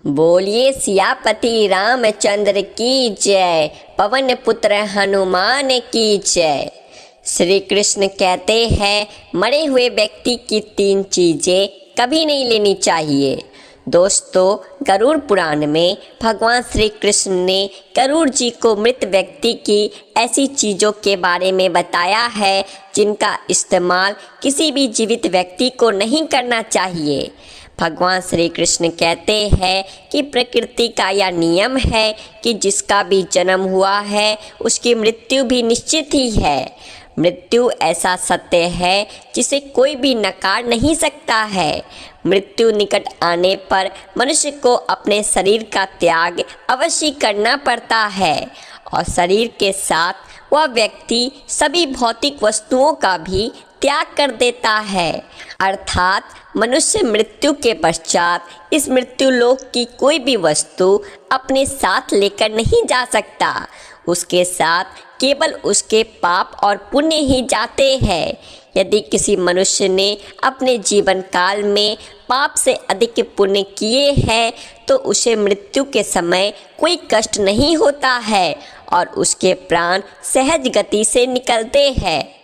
बोलिए सियापति रामचंद्र की जय, पवन पुत्र हनुमान की जय। श्री कृष्ण कहते हैं मरे हुए व्यक्ति की 3 चीज़ें कभी नहीं लेनी चाहिए। दोस्तों, गरुड़ पुराण में भगवान श्री कृष्ण ने गरुड़ जी को मृत व्यक्ति की ऐसी चीज़ों के बारे में बताया है जिनका इस्तेमाल किसी भी जीवित व्यक्ति को नहीं करना चाहिए। भगवान श्री कृष्ण कहते हैं कि प्रकृति का यह नियम है कि जिसका भी जन्म हुआ है उसकी मृत्यु भी निश्चित ही है। मृत्यु ऐसा सत्य है जिसे कोई भी नकार नहीं सकता है। मृत्यु निकट आने पर मनुष्य को अपने शरीर का त्याग अवश्य करना पड़ता है और शरीर के साथ वह व्यक्ति सभी भौतिक वस्तुओं का भी त्याग कर देता है। अर्थात मनुष्य मृत्यु के पश्चात इस मृत्यु लोक की कोई भी वस्तु अपने साथ लेकर नहीं जा सकता। उसके साथ केवल उसके पाप और पुण्य ही जाते हैं। यदि किसी मनुष्य ने अपने जीवन काल में पाप से अधिक पुण्य किए हैं तो उसे मृत्यु के समय कोई कष्ट नहीं होता है और उसके प्राण सहज गति से निकलते हैं।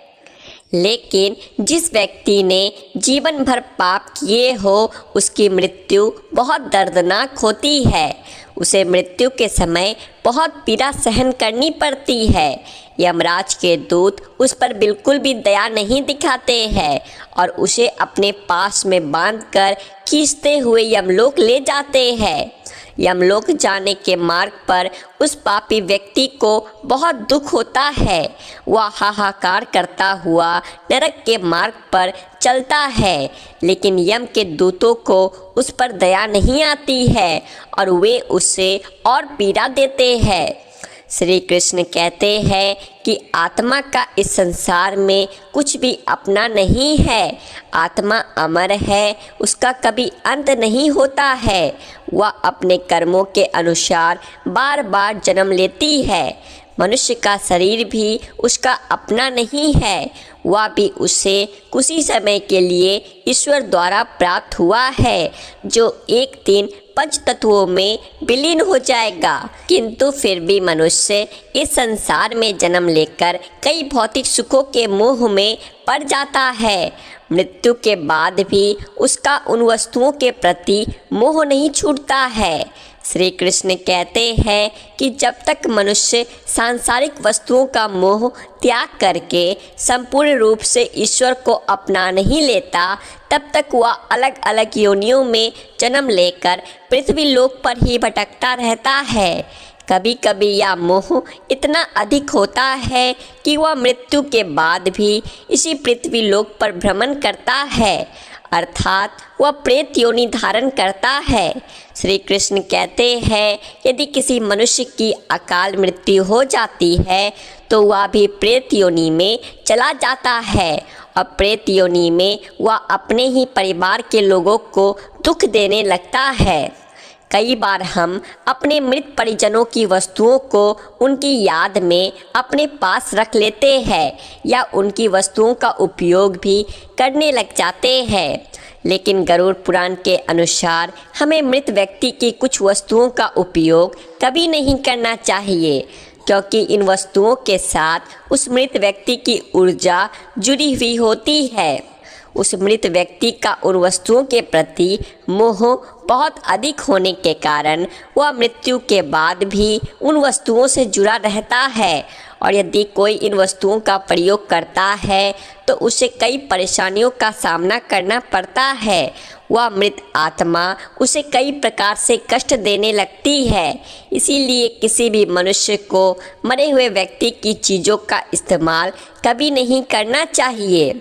लेकिन जिस व्यक्ति ने जीवन भर पाप किए हो उसकी मृत्यु बहुत दर्दनाक होती है। उसे मृत्यु के समय बहुत पीड़ा सहन करनी पड़ती है। यमराज के दूत उस पर बिल्कुल भी दया नहीं दिखाते हैं और उसे अपने पास में बांधकर खींचते हुए यमलोक ले जाते हैं। यमलोक जाने के मार्ग पर उस पापी व्यक्ति को बहुत दुख होता है। वह हाहाकार करता हुआ नरक के मार्ग पर चलता है, लेकिन यम के दूतों को उस पर दया नहीं आती है और वे उसे और पीड़ा देते हैं। श्री कृष्ण कहते हैं कि आत्मा का इस संसार में कुछ भी अपना नहीं है। आत्मा अमर है, उसका कभी अंत नहीं होता है। वह अपने कर्मों के अनुसार बार बार जन्म लेती है। मनुष्य का शरीर भी उसका अपना नहीं है, वह भी उसे कुछ ही समय के लिए ईश्वर द्वारा प्राप्त हुआ है, जो एक दिन 5 तत्वों में विलीन हो जाएगा। किंतु फिर भी मनुष्य इस संसार में जन्म लेकर कई भौतिक सुखों के मोह में पड़ जाता है। मृत्यु के बाद भी उसका उन वस्तुओं के प्रति मोह नहीं छूटता है। श्री कृष्ण कहते हैं कि जब तक मनुष्य सांसारिक वस्तुओं का मोह त्याग करके संपूर्ण रूप से ईश्वर को अपना नहीं लेता, तब तक वह अलग अलग योनियों में जन्म लेकर पृथ्वी लोक पर ही भटकता रहता है। कभी कभी यह मोह इतना अधिक होता है कि वह मृत्यु के बाद भी इसी पृथ्वी लोक पर भ्रमण करता है, अर्थात वह प्रेत योनि धारण करता है। श्री कृष्ण कहते हैं यदि किसी मनुष्य की अकाल मृत्यु हो जाती है तो वह भी प्रेत योनि में चला जाता है और प्रेत योनि में वह अपने ही परिवार के लोगों को दुख देने लगता है। कई बार हम अपने मृत परिजनों की वस्तुओं को उनकी याद में अपने पास रख लेते हैं या उनकी वस्तुओं का उपयोग भी करने लग जाते हैं। लेकिन गरुड़ पुराण के अनुसार हमें मृत व्यक्ति की कुछ वस्तुओं का उपयोग कभी नहीं करना चाहिए, क्योंकि इन वस्तुओं के साथ उस मृत व्यक्ति की ऊर्जा जुड़ी हुई होती है। उस मृत व्यक्ति का उन वस्तुओं के प्रति मोह बहुत अधिक होने के कारण वह मृत्यु के बाद भी उन वस्तुओं से जुड़ा रहता है और यदि कोई इन वस्तुओं का प्रयोग करता है तो उसे कई परेशानियों का सामना करना पड़ता है। वह मृत आत्मा उसे कई प्रकार से कष्ट देने लगती है। इसीलिए किसी भी मनुष्य को मरे हुए व्यक्ति की चीज़ों का इस्तेमाल कभी नहीं करना चाहिए।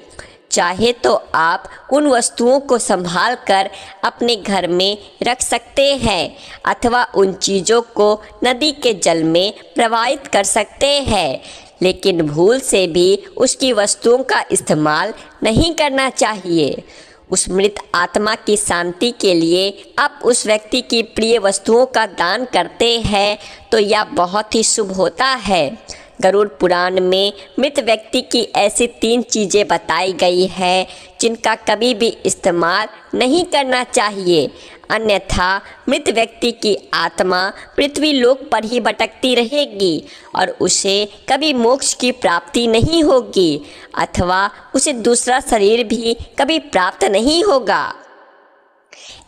चाहे तो आप उन वस्तुओं को संभाल कर अपने घर में रख सकते हैं अथवा उन चीज़ों को नदी के जल में प्रवाहित कर सकते हैं, लेकिन भूल से भी उसकी वस्तुओं का इस्तेमाल नहीं करना चाहिए। उस मृत आत्मा की शांति के लिए आप उस व्यक्ति की प्रिय वस्तुओं का दान करते हैं तो यह बहुत ही शुभ होता है। गरुड़ पुराण में मृत व्यक्ति की ऐसी 3 चीज़ें बताई गई है जिनका कभी भी इस्तेमाल नहीं करना चाहिए। अन्यथा मृत व्यक्ति की आत्मा पृथ्वी लोक पर ही भटकती रहेगी और उसे कभी मोक्ष की प्राप्ति नहीं होगी अथवा उसे दूसरा शरीर भी कभी प्राप्त नहीं होगा।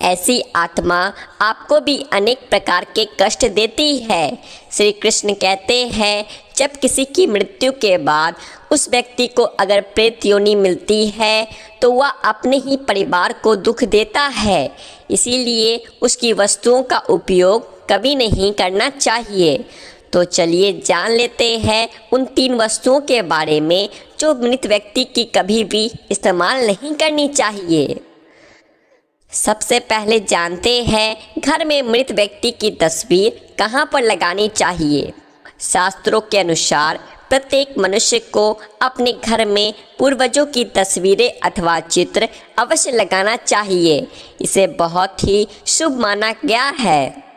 ऐसी आत्मा आपको भी अनेक प्रकार के कष्ट देती है। श्री कृष्ण कहते हैं, जब किसी की मृत्यु के बाद उस व्यक्ति को अगर प्रेत योनि मिलती है तो वह अपने ही परिवार को दुख देता है, इसीलिए उसकी वस्तुओं का उपयोग कभी नहीं करना चाहिए। तो चलिए जान लेते हैं उन 3 वस्तुओं के बारे में जो मृत व्यक्ति की कभी भी इस्तेमाल नहीं करनी चाहिए। सबसे पहले जानते हैं घर में मृत व्यक्ति की तस्वीर कहाँ पर लगानी चाहिए। शास्त्रों के अनुसार प्रत्येक मनुष्य को अपने घर में पूर्वजों की तस्वीरें अथवा चित्र अवश्य लगाना चाहिए। इसे बहुत ही शुभ माना गया है।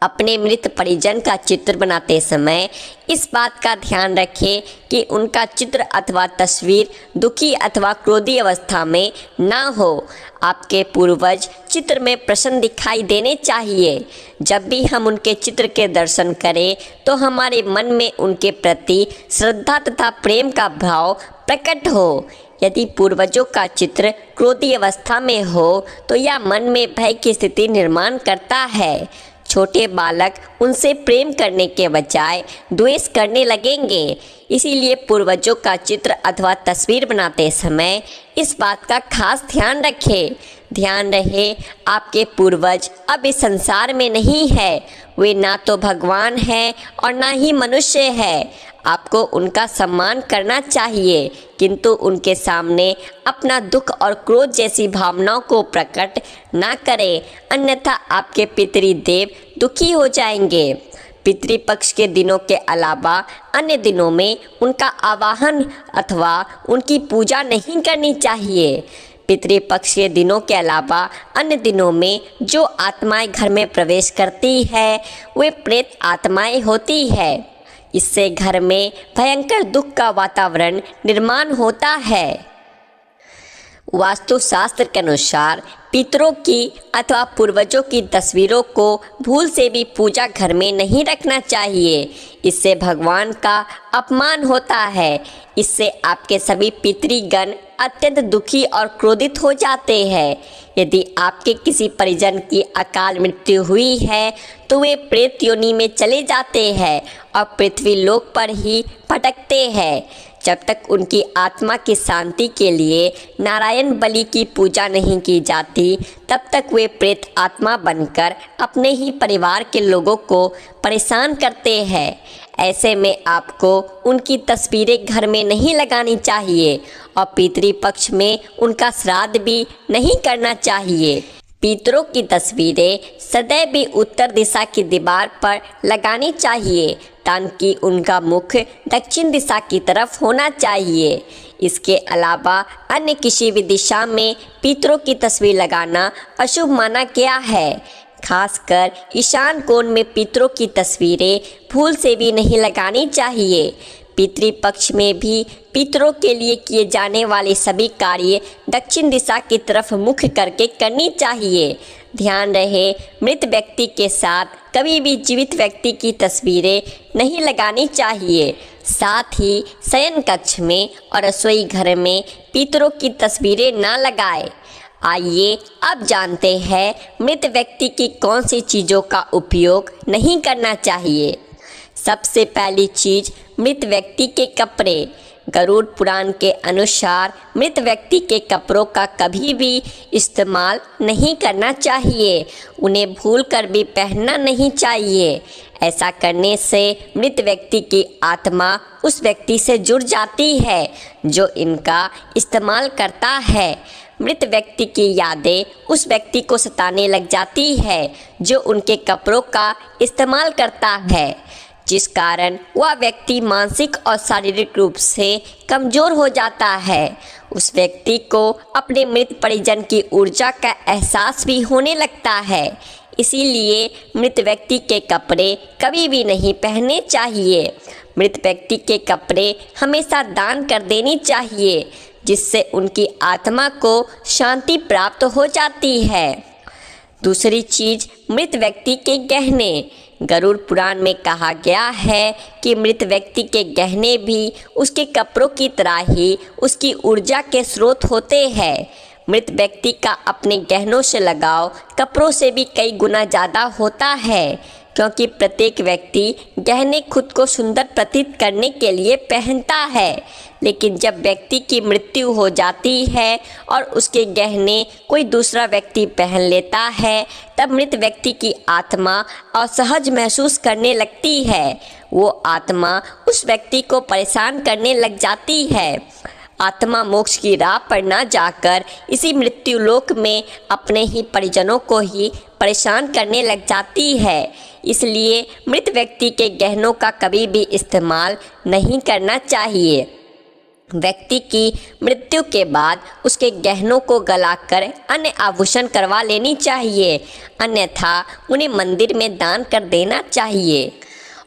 अपने मृत परिजन का चित्र बनाते समय इस बात का ध्यान रखें कि उनका चित्र अथवा तस्वीर दुखी अथवा क्रोधी अवस्था में ना हो। आपके पूर्वज चित्र में प्रसन्न दिखाई देने चाहिए। जब भी हम उनके चित्र के दर्शन करें तो हमारे मन में उनके प्रति श्रद्धा तथा प्रेम का भाव प्रकट हो। यदि पूर्वजों का चित्र क्रोधी अवस्था में हो तो यह मन में भय की स्थिति निर्माण करता है। छोटे बालक उनसे प्रेम करने के बजाय द्वेष करने लगेंगे। इसीलिए पूर्वजों का चित्र अथवा तस्वीर बनाते समय इस बात का खास ध्यान रखें। ध्यान रहे आपके पूर्वज अब इस संसार में नहीं है। वे ना तो भगवान हैं और ना ही मनुष्य है। आपको उनका सम्मान करना चाहिए, किंतु उनके सामने अपना दुख और क्रोध जैसी भावनाओं को प्रकट ना करें, अन्यथा आपके पितृदेव दुखी हो जाएंगे। पितृपक्ष के दिनों के अलावा अन्य दिनों में उनका आवाहन अथवा उनकी पूजा नहीं करनी चाहिए। पितृपक्ष के दिनों के अलावा अन्य दिनों में जो आत्माएं घर में प्रवेश करती है वे प्रेत आत्माएं होती है। इससे घर में भयंकर दुख का वातावरण निर्माण होता है। वास्तुशास्त्र के अनुसार पितरों की अथवा पूर्वजों की तस्वीरों को भूल से भी पूजा घर में नहीं रखना चाहिए। इससे भगवान का अपमान होता है। इससे आपके सभी पितृगण अत्यंत दुखी और क्रोधित हो जाते हैं। यदि आपके किसी परिजन की अकाल मृत्यु हुई है तो वे प्रेत योनि में चले जाते हैं और पृथ्वी लोक पर ही भटकते हैं। जब तक उनकी आत्मा की शांति के लिए नारायण बलि की पूजा नहीं की जाती तब तक वे प्रेत आत्मा बनकर अपने ही परिवार के लोगों को परेशान करते हैं। ऐसे में आपको उनकी तस्वीरें घर में नहीं लगानी चाहिए और पितृपक्ष में उनका श्राद्ध भी नहीं करना चाहिए। पितरों की तस्वीरें सदैव भी उत्तर दिशा की दीवार पर लगानी चाहिए ताकि उनका मुख दक्षिण दिशा की तरफ होना चाहिए। इसके अलावा अन्य किसी भी दिशा में पितरों की तस्वीर लगाना अशुभ माना गया है। खासकर ईशान कोण में पितरों की तस्वीरें भूल से भी नहीं लगानी चाहिए। पितृपक्ष में भी पितरों के लिए किए जाने वाले सभी कार्य दक्षिण दिशा की तरफ मुख करके करनी चाहिए। ध्यान रहे मृत व्यक्ति के साथ कभी भी जीवित व्यक्ति की तस्वीरें नहीं लगानी चाहिए। साथ ही शयन कक्ष में और रसोई घर में पितरों की तस्वीरें ना लगाएं। आइए अब जानते हैं मृत व्यक्ति की कौन सी चीज़ों का उपयोग नहीं करना चाहिए। सबसे पहली चीज़ मृत व्यक्ति के कपड़े। गरुड़ पुराण के अनुसार मृत व्यक्ति के कपड़ों का कभी भी इस्तेमाल नहीं करना चाहिए। उन्हें भूलकर भी पहनना नहीं चाहिए। ऐसा करने से मृत व्यक्ति की आत्मा उस व्यक्ति से जुड़ जाती है जो इनका इस्तेमाल करता है। मृत व्यक्ति की यादें उस व्यक्ति को सताने लग जाती है जो उनके कपड़ों का इस्तेमाल करता है, जिस कारण वह व्यक्ति मानसिक और शारीरिक रूप से कमज़ोर हो जाता है। उस व्यक्ति को अपने मृत परिजन की ऊर्जा का एहसास भी होने लगता है। इसीलिए मृत व्यक्ति के कपड़े कभी भी नहीं पहनने चाहिए। मृत व्यक्ति के कपड़े हमेशा दान कर देनी चाहिए, जिससे उनकी आत्मा को शांति प्राप्त हो जाती है। दूसरी चीज, मृत व्यक्ति के गहने। गरुड़ पुराण में कहा गया है कि मृत व्यक्ति के गहने भी उसके कपड़ों की तरह ही उसकी ऊर्जा के स्रोत होते हैं। मृत व्यक्ति का अपने गहनों से लगाव कपड़ों से भी कई गुना ज़्यादा होता है, क्योंकि प्रत्येक व्यक्ति गहने खुद को सुंदर प्रतीत करने के लिए पहनता है। लेकिन जब व्यक्ति की मृत्यु हो जाती है और उसके गहने कोई दूसरा व्यक्ति पहन लेता है, तब मृत व्यक्ति की आत्मा असहज महसूस करने लगती है। वो आत्मा उस व्यक्ति को परेशान करने लग जाती है। आत्मा मोक्ष की राह पर ना जाकर इसी मृत्यु लोक में अपने ही परिजनों को ही परेशान करने लग जाती है। इसलिए मृत व्यक्ति के गहनों का कभी भी इस्तेमाल नहीं करना चाहिए। व्यक्ति की मृत्यु के बाद उसके गहनों को गलाकर अन्य आभूषण करवा लेनी चाहिए, अन्यथा उन्हें मंदिर में दान कर देना चाहिए।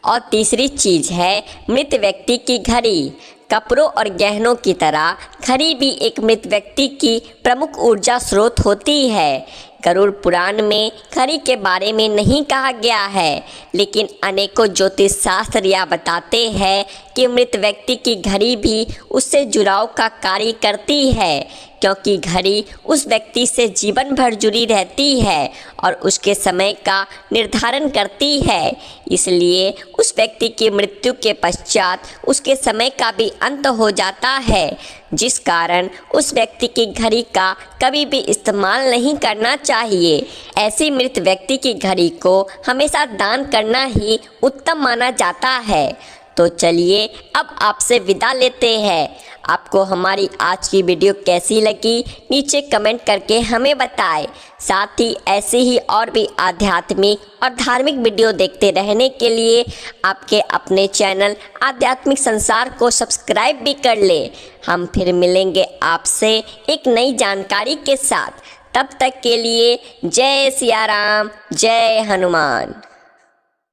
और तीसरी चीज़ है मृत व्यक्ति की घड़ी। कपड़ों और गहनों की तरह घड़ी भी एक मृत व्यक्ति की प्रमुख ऊर्जा स्रोत होती है। गरुड़ पुराण में घड़ी के बारे में नहीं कहा गया है, लेकिन अनेकों ज्योतिष शास्त्र यह बताते हैं कि मृत व्यक्ति की घड़ी भी उससे जुड़ाव का कार्य करती है, क्योंकि घड़ी उस व्यक्ति से जीवन भर जुड़ी रहती है और उसके समय का निर्धारण करती है। इसलिए उस व्यक्ति की मृत्यु के पश्चात उसके समय का भी अंत हो जाता है, जिस कारण उस व्यक्ति की घड़ी का कभी भी इस्तेमाल नहीं करना चाहिए। ऐसी मृत व्यक्ति की घड़ी को हमेशा दान करना ही उत्तम माना जाता है। तो चलिए अब आपसे विदा लेते हैं। आपको हमारी आज की वीडियो कैसी लगी नीचे कमेंट करके हमें बताएं। साथ ही ऐसे ही और भी आध्यात्मिक और धार्मिक वीडियो देखते रहने के लिए आपके अपने चैनल आध्यात्मिक संसार को सब्सक्राइब भी कर ले। हम फिर मिलेंगे आपसे एक नई जानकारी के साथ। तब तक के लिए जय सिया राम, जय हनुमान।